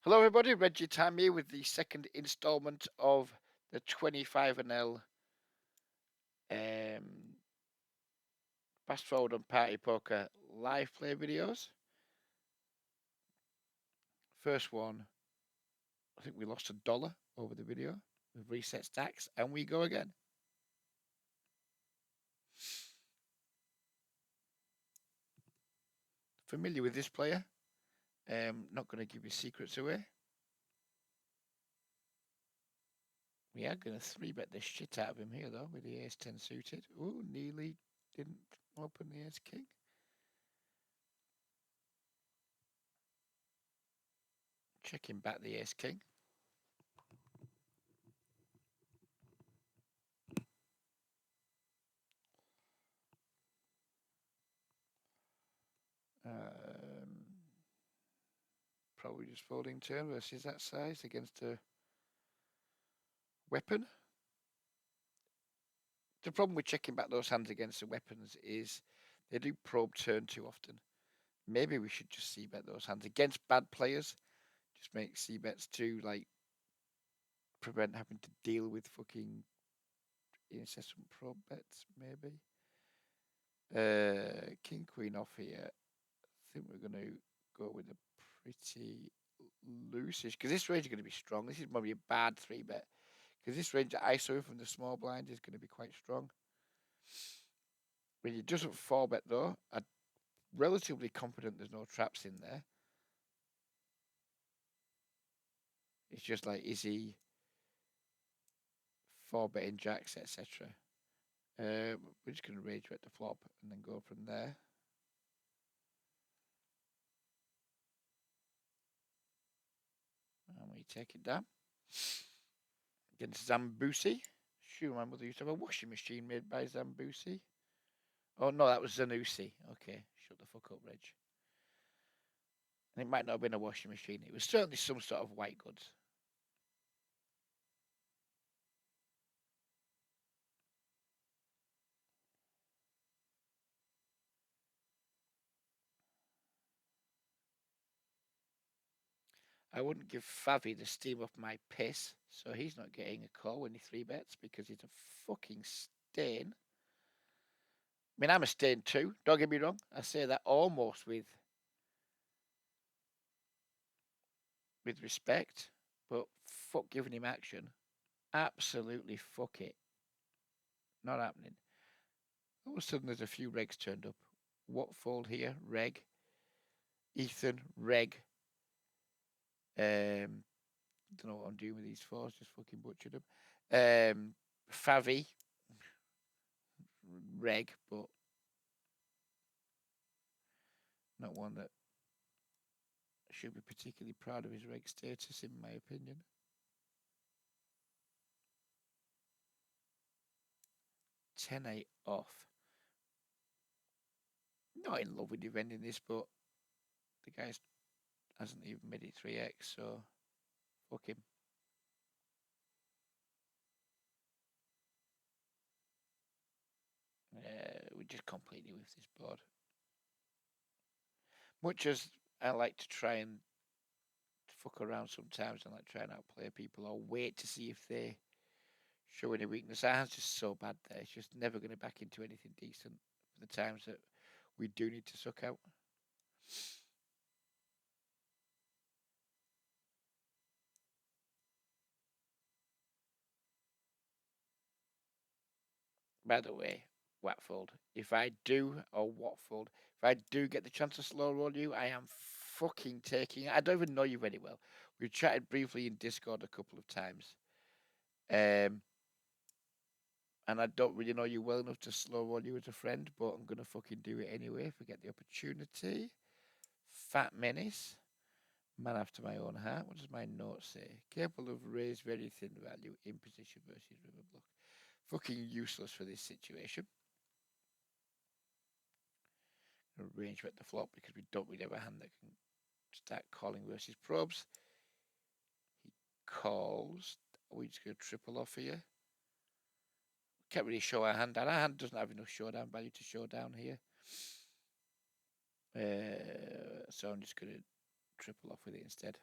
Hello, everybody. Reggie Tam here with the second installment of the 25NL Fast Forward and Party Poker live play videos. First one, I think we lost $1 over the video. We've reset stacks and we go again. Familiar with this player? Not going to give his secrets away. We are going to 3-bet the shit out of him here, though, with the ace-10 suited. Ooh, nearly didn't open the ace-king. Checking back the ace-king. Probably just folding turn versus that size against a weapon. The problem with checking back those hands against the weapons is they do probe turn too often. Maybe we should just c-bet those hands against bad players. Just make c-bets to like prevent having to deal with fucking incessant probe bets. Maybe. King Queen off here. I think we're going to go with a pretty loosish because this range is going to be strong. This is probably a bad 3-bet because this range ISO from the small blind is going to be quite strong. When he doesn't 4-bet though, I'm relatively confident there's no traps in there. It's just like, is he 4-betting jacks, etc. We're just going to rage bet the flop and then go from there. And we take it down. Against Zambusi. Sure, my mother used to have a washing machine made by Zambusi. Oh, no, that was Zanussi. Okay, shut the fuck up, Reg. And it might not have been a washing machine. It was certainly some sort of white goods. I wouldn't give Favi the steam off my piss, so he's not getting a call when he 3-bets because he's a fucking stain. I mean, I'm a stain too. Don't get me wrong. I say that almost with respect, but fuck giving him action. Absolutely fuck it. Not happening. All of a sudden, there's a few regs turned up. Watfold here, reg. Ethan, reg. Don't know what I'm doing with these fours. Just fucking butchered them. Favi, reg, but not one that should be particularly proud of his reg status, in my opinion. 10-8 off. Not in love with defending this, but the guy hasn't even made it 3x, so fuck him. We just completely with this board. Much as I like to try and fuck around sometimes and like try and outplay people or wait to see if they show any weakness, our hand's just so bad there. It's just never going to back into anything decent for the times that we do need to suck out. By the way, Watfold, if I do get the chance to slow roll you, I am fucking taking it. I don't even know you very well. We chatted briefly in Discord a couple of times. And I don't really know you well enough to slow roll you as a friend, but I'm gonna fucking do it anyway if I get the opportunity. Fat Menace, man after my own heart. What does my note say? Capable of raise very thin value in position versus river block. Fucking useless for this situation. Range bet the flop because we don't really have a hand that can start calling versus probes. He calls. Are we just gonna triple off here? Can't really show our hand, and our hand doesn't have enough showdown value to show down here. So I'm just going to triple off with it instead.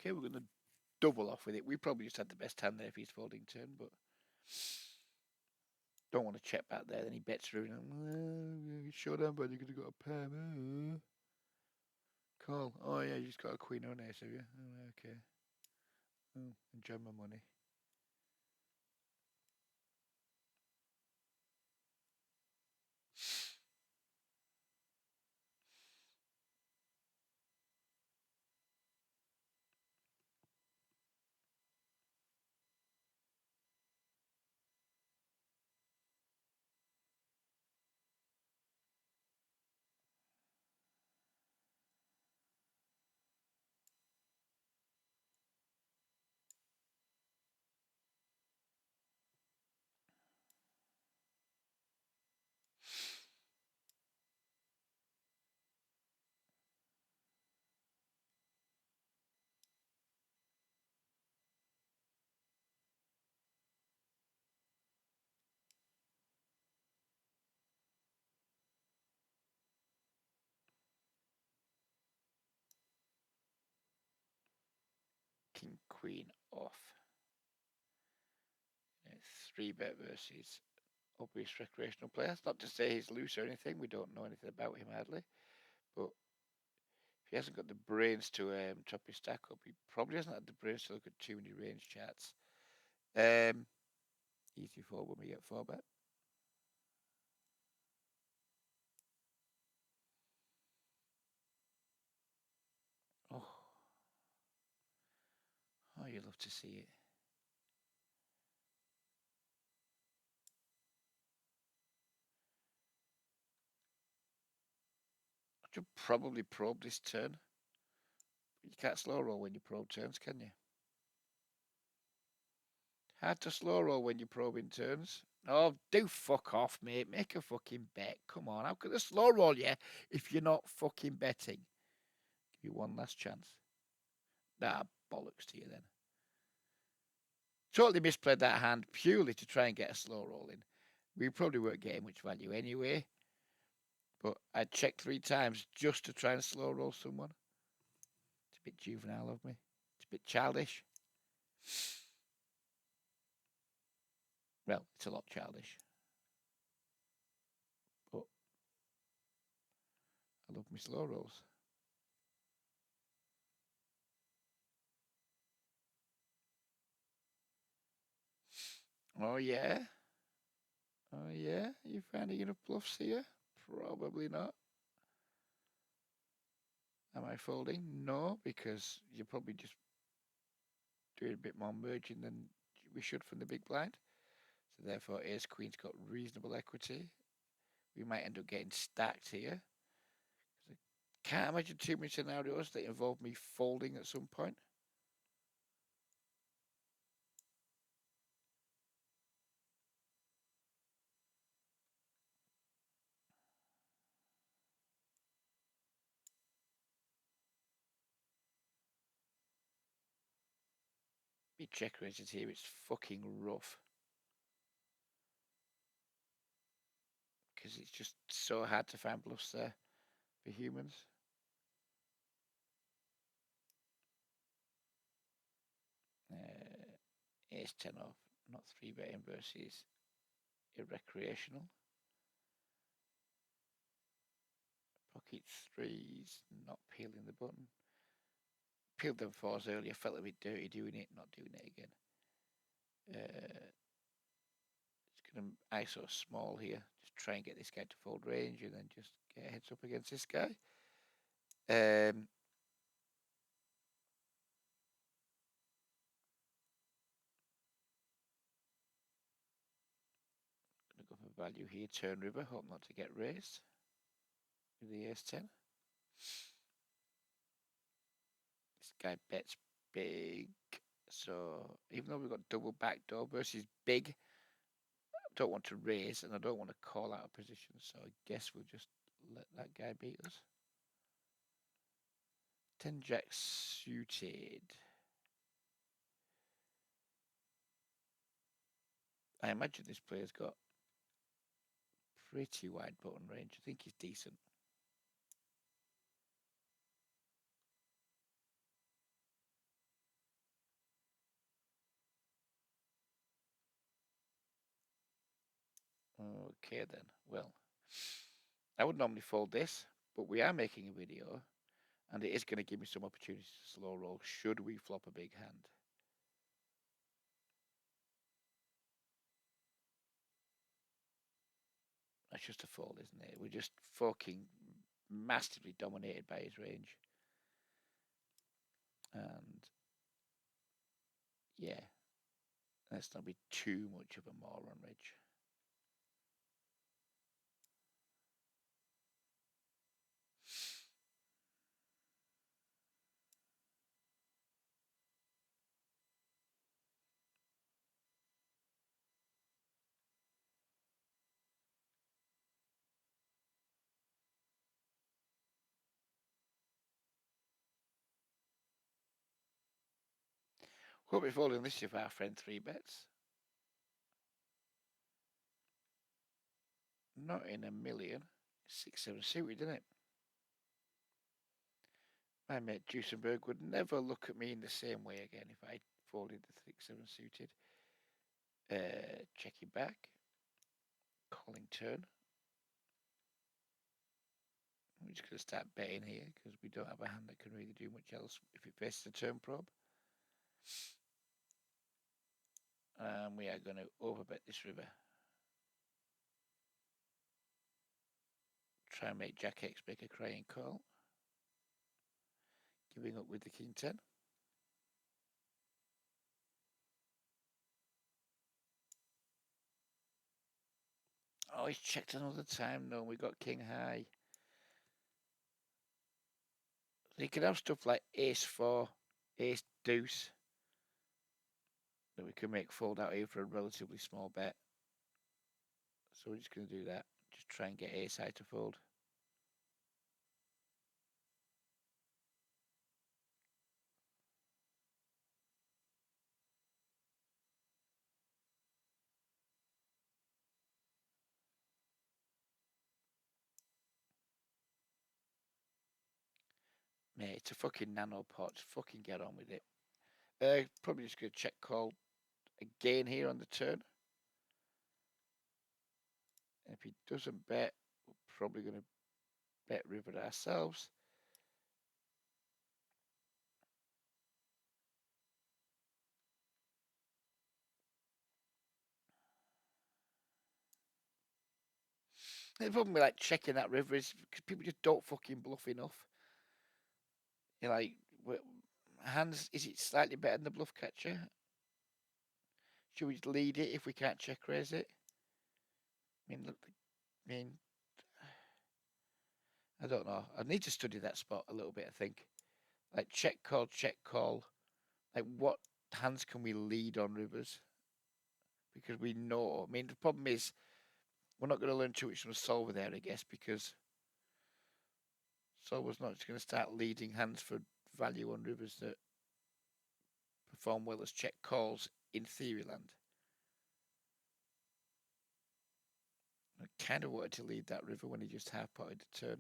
okay, we're going to double off with it. We probably just had the best hand there if he's folding turn, but don't want to check back there. Then he bets through. And showdown, but you're going to got a pair. Call. Oh, yeah, you just got a queen or an ace, have you? Oh, okay. Oh, enjoy my money. King, queen off. Three bet versus obvious recreational players. Not to say he's loose or anything. We don't know anything about him hardly. But if he hasn't got the brains to chop his stack up, he probably hasn't had the brains to look at too many range charts. Easy four when we get four bet. Oh, you love to see it. I should probably probe this turn. You can't slow roll when you probe turns, can you? Hard to slow roll when you're probing turns. Oh, do fuck off, mate. Make a fucking bet. Come on. How can I slow roll you if you're not fucking betting? Give you one last chance. Nah, bollocks to you then. Totally misplayed that hand purely to try and get a slow roll in. We probably weren't getting much value anyway. But I checked 3 times just to try and slow roll someone. It's a bit juvenile of me. It's a bit childish. Well, it's a lot childish. But I love my slow rolls. Oh, yeah? Oh, yeah? You finding enough bluffs here? Probably not. Am I folding? No, because you're probably just doing a bit more merging than we should from the big blind. So therefore, ace queen's got reasonable equity. We might end up getting stacked here. I can't imagine too many scenarios that involve me folding at some point. Be check rated here, it's fucking rough. Because it's just so hard to find bluffs there for humans. Ace 10 off, not 3 betting versus irrecreational. Pocket 3s, not peeling the button. Peeled them 4s earlier, felt a bit dirty doing it, not doing it again. It's going to ISO small here, just try and get this guy to fold range and then just get heads up against this guy. Gonna go for value here, turn river, hope not to get raised with the ace 10. This guy bets big, so even though we've got double backdoor versus big, I don't want to raise and I don't want to call out a position, so I guess we'll just let that guy beat us. 10 jack suited. I imagine this player's got pretty wide button range. I think he's decent. Okay then. Well, I would normally fold this, but we are making a video, and it is going to give me some opportunities to slow roll should we flop a big hand. That's just a fold, isn't it? We're just fucking massively dominated by his range. And yeah, let's not be too much of a moron, Rich. We'll be folding this if our friend 3-bets. Not in a million. 6-7 suited, isn't it? My mate Duesenberg would never look at me in the same way again if I folded the 6-7 suited. Checking back. Calling turn. I'm just going to start betting here because we don't have a hand that can really do much else if it faces a turn probe. And we are going to overbet this river. Try and make Jack X make a crying call. Giving up with the King 10. Oh, he's checked another time. No, we got King High. He can have stuff like Ace 4, Ace Deuce that we can make fold out here for a relatively small bet. So we're just going to do that. Just try and get Ace High to fold. Mate, it's a fucking nano pot. Just fucking get on with it. Probably just going to check call again here on the turn. And if he doesn't bet, we're probably going to bet river ourselves. The problem with like checking that river is because people just don't fucking bluff enough. You're like, hands, is it slightly better than the bluff catcher? Should we lead it if we can't check raise it? I mean, look, I don't know. I need to study that spot a little bit, I think. Like check call. Like what hands can we lead on rivers? Because we know. I mean, the problem is we're not going to learn too much from Solver there, I guess, because Solver's not just going to start leading hands for value on rivers that perform well as check calls in theory land. I kind of wanted to lead that river when he just half potted the turn.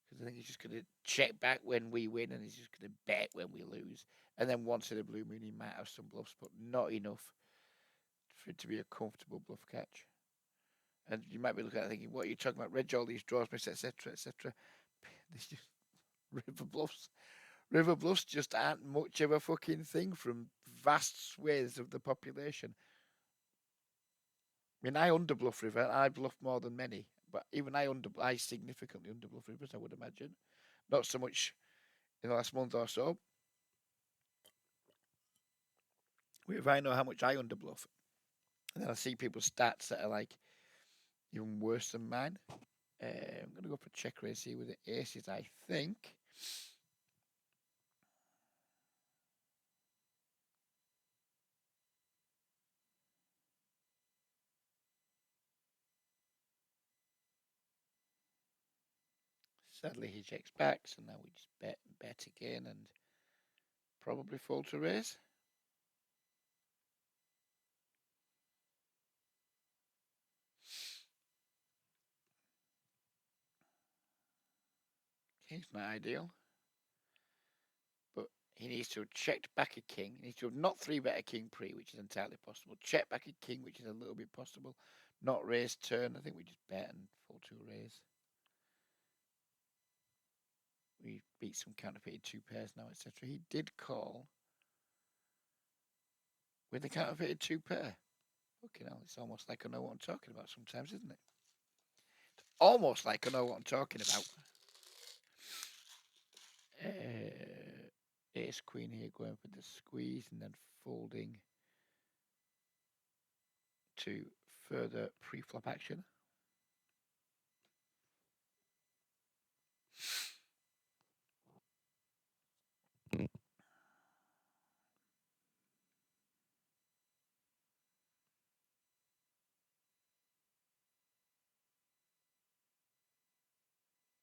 Because I think he's just going to check back when we win and he's just going to bet when we lose. And then once in a blue moon, he might have some bluffs, but not enough for it to be a comfortable bluff catch. And you might be looking at it thinking, what are you talking about? Reg, all these draws, etc., etc. This just river bluffs. River bluffs just aren't much of a fucking thing from vast swathes of the population. I mean, I underbluff river. I bluff more than many, but even I significantly underbluff rivers. I would imagine, not so much in the last month or so. If I know how much I underbluff, and then I see people's stats that are like even worse than mine. I'm gonna go for check raise here with the aces. I think. Sadly, he checks back, so now we just bet again and probably fold to raise. Okay, it's not ideal, but He needs to have checked back a king. He needs to have not 3-bet a king pre, which is entirely possible. Check back a king, which is a little bit possible. Not raise turn. I think we just bet and fall to a raise. We beat some counterfeited 2 pairs now, etc. He did call with the counterfeited 2 pair. Fucking hell, it's almost like I know what I'm talking about sometimes, isn't it? It's almost like I know what I'm talking about. Ace queen here, going for the squeeze and then folding to further pre-flop action.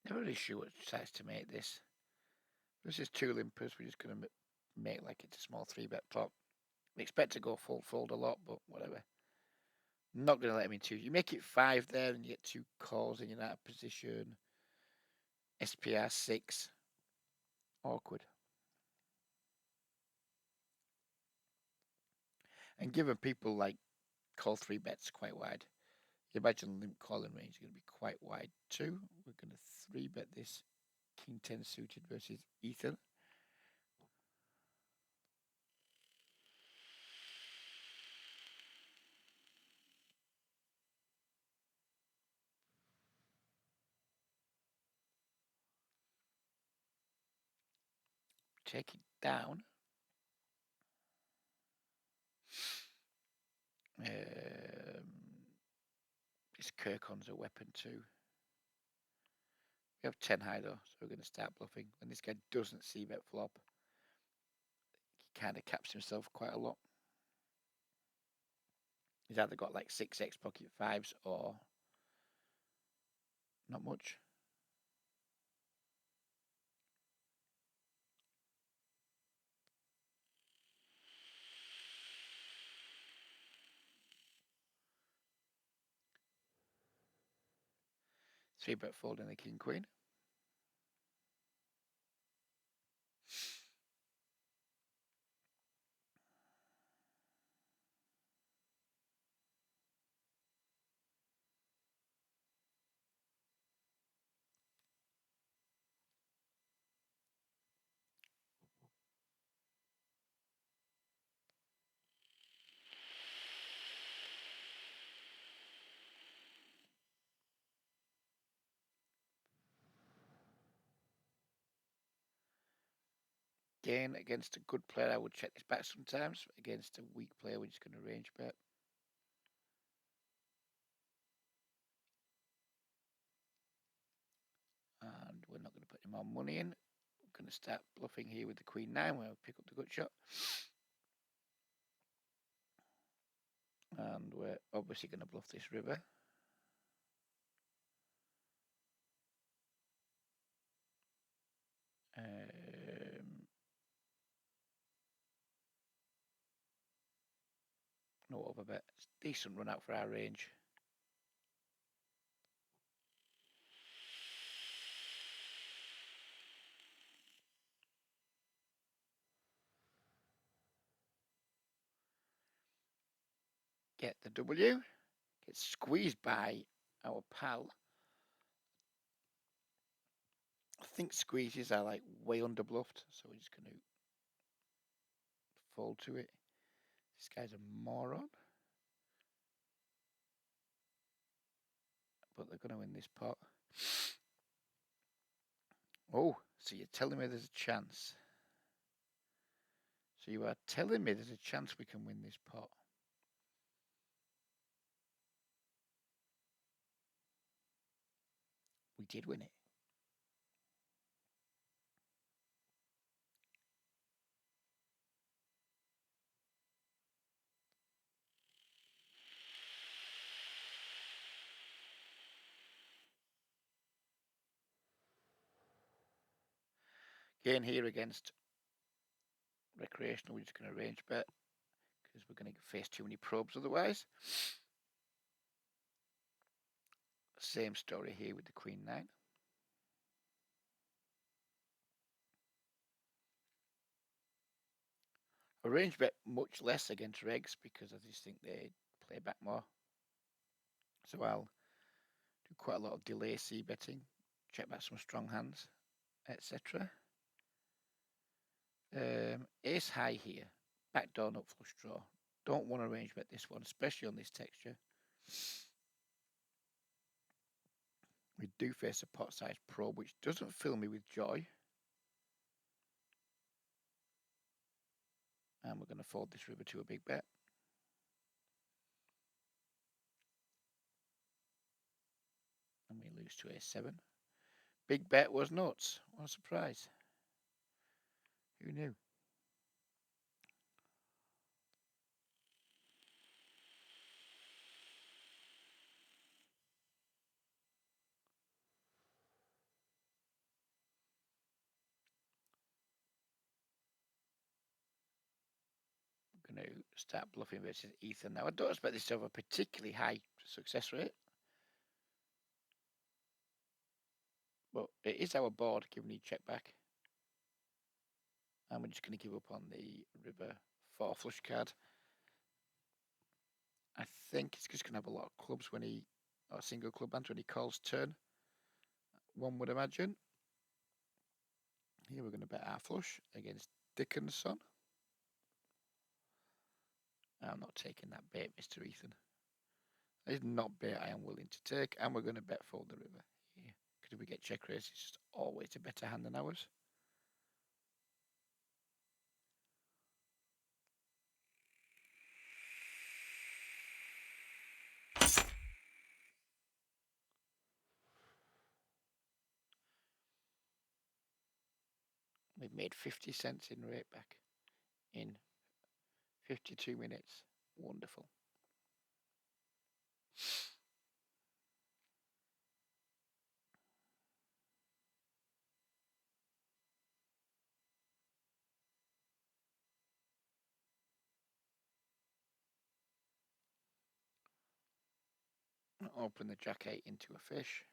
Never really sure what size to make this. This is 2 limpers. We're just going to make like it's a small 3-bet pot. We expect to go full fold a lot, but whatever. Not going to let him in 2. You make it 5 there and you get 2 calls and you're out of position. SPR 6. Awkward. And given people like call 3 bets quite wide, you imagine limp calling range is going to be quite wide too. We're going to 3 bet this King 10 suited versus Ethan. Take it down. This Kirkon's a weapon too. We have 10 high though, so we're going to start bluffing. When this guy doesn't see bet flop, he kind of caps himself quite a lot. He's either got like 6x pocket 5s or not much. Three bet folding the king queen. Again, against a good player, I would check this back sometimes. Against a weak player, we're just going to range bet. And we're not going to put any more money in. We're going to start bluffing here with the queen 9. We'll pick up the gut shot. And we're obviously going to bluff this river. No overbet. It's a decent run out for our range. Get the W. Get squeezed by our pal. I think squeezes are like way under bluffed, so we're just going to fold to it. This guy's a moron. But they're going to win this pot. Oh, so you're telling me there's a chance. So you are telling me there's a chance we can win this pot. We did win it. Again here against recreational, we're just going to range bet because we're going to face too many probes otherwise. Same story here with the queen 9. I range bet much less against regs because I just think they play back more. So I'll do quite a lot of delay C betting, check back some strong hands, etc. Ace high here, backdoor nut flush draw. Don't want to range bet this one, especially on this texture. We do face a pot size probe, which doesn't fill me with joy. And we're going to fold this river to a big bet. And we lose to a7. Big bet was nuts. What a surprise. Who knew? I'm going to start bluffing versus Ethan. Now, I don't expect this to have a particularly high success rate. But it is our board, given the check back. And we're just going to give up on the river 4 flush card. I think he's just going to have a lot of clubs when he, or single club hands when he calls turn. One would imagine. Here we're going to bet our flush against Dickinson. I'm not taking that bait, Mr. Ethan. That is not bait I am willing to take. And we're going to bet fold the river here. Because if we get check raise, it's just always a better hand than ours. We've made 50 cents in rate back in 52 minutes. Wonderful. Open the jack 8 into a fish.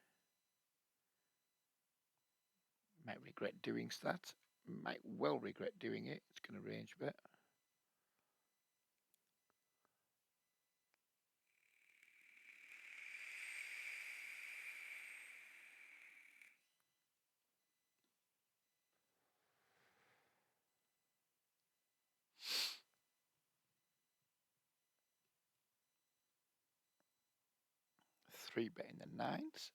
Might regret doing that. Might well regret doing it. It's going to range bet. Three betting the nines.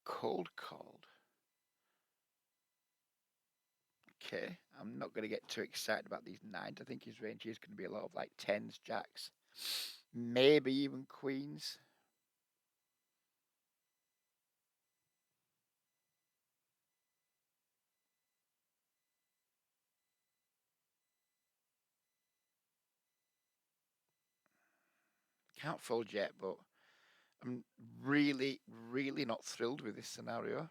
Cold. Okay, I'm not going to get too excited about these nines. I think his range is going to be a lot of like tens, jacks, maybe even queens. Can't fold yet, but I'm really not thrilled with this scenario.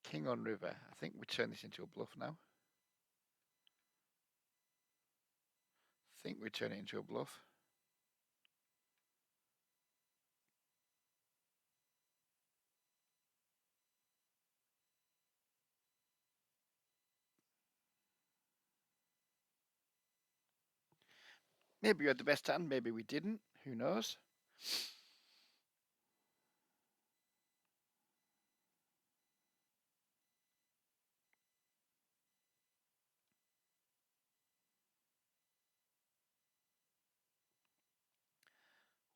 King on river. I think we turn this into a bluff now. I think we turn it into a bluff. Maybe we had the best hand, maybe we didn't. Who knows?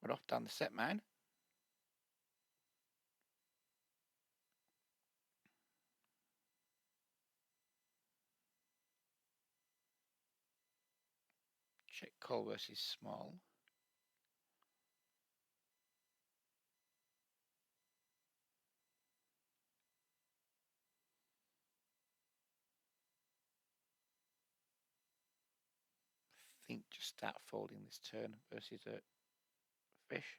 We're off down the set mine. Check call versus small. think just start folding this turn versus a fish.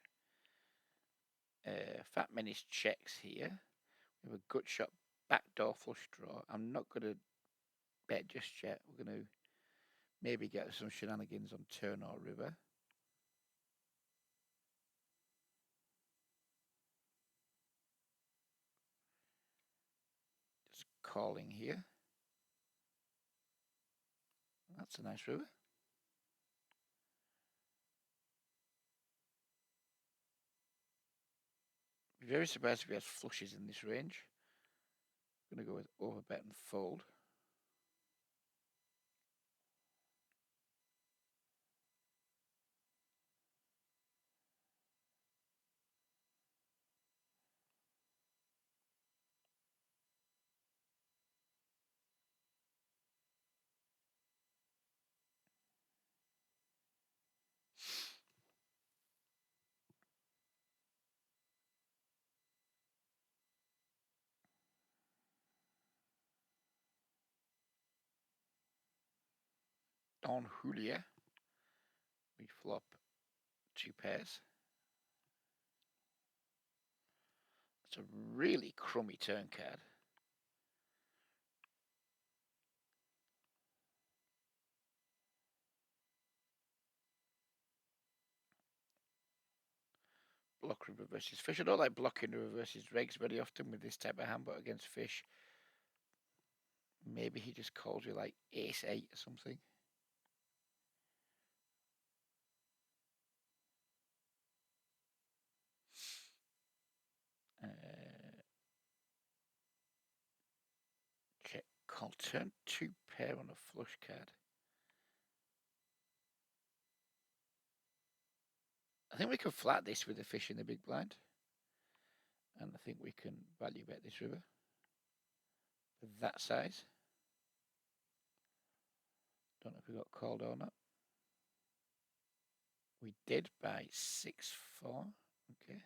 Fat Menace checks here. We have a gut shot backdoor flush draw. I'm not going to bet just yet. We're going to maybe get some shenanigans on turn or river. Just calling here. That's a nice river. Very surprised if he has flushes in this range. I'm going to go with overbet and fold. Don Julia. We flop 2 pairs. It's a really crummy turn card. Block river versus fish. I don't like blocking river versus regs very often with this type of hand, but against fish, maybe he just calls you like ace 8 or something. Check call turn 2 pair on a flush card. I think we can flat this with the fish in the big blind. And I think we can value bet this river with that size. Don't know if we got called or not. We did by 6-4. Okay.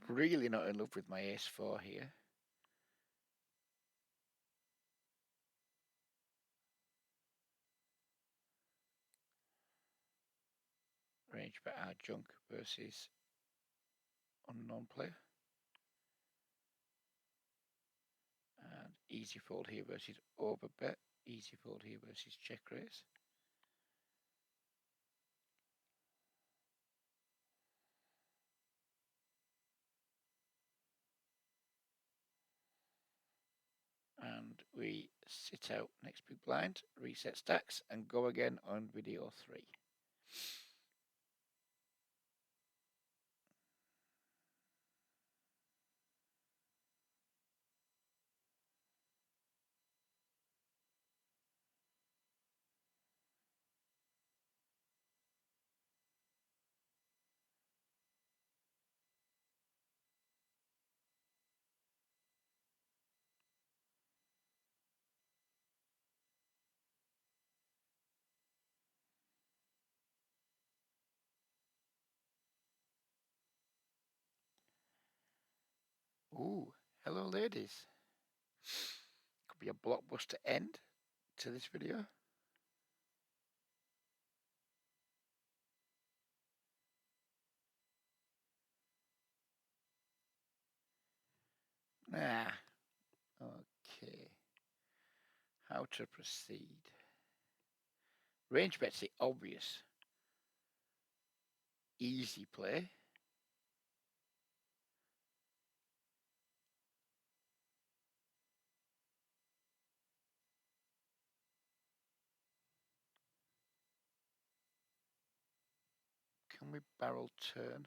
Really not in love with my ace 4 here. Range bet our junk versus unknown player. And easy fold here versus overbet. Easy fold here versus check raise. And we sit out next big blind, reset stacks, and go again on video 3. Ooh, hello ladies. Could be a blockbuster end to this video. Nah. Okay. How to proceed? Range bet's the obvious easy play. Can we barrel turn?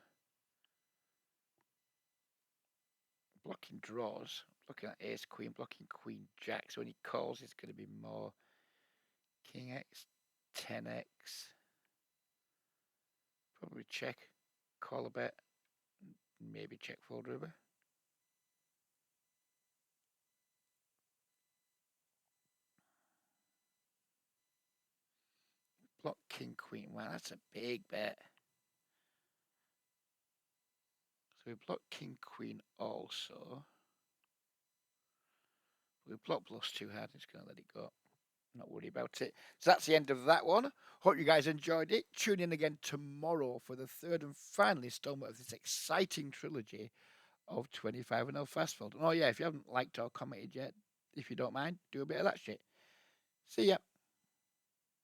Blocking draws. Looking at ace queen, blocking queen jack. So when he calls, it's going to be more king x, 10x. Probably check, call a bet, maybe check fold river. Block king, queen. Wow, that's a big bet. So we block king, queen also. We block plus 2 hard. Just going to let it go. Not worry about it. So that's the end of that one. Hope you guys enjoyed it. Tune in again tomorrow for the third and final installment of this exciting trilogy of 25 and 0 Fast Fold. And oh yeah, if you haven't liked or commented yet, if you don't mind, do a bit of that shit. See ya.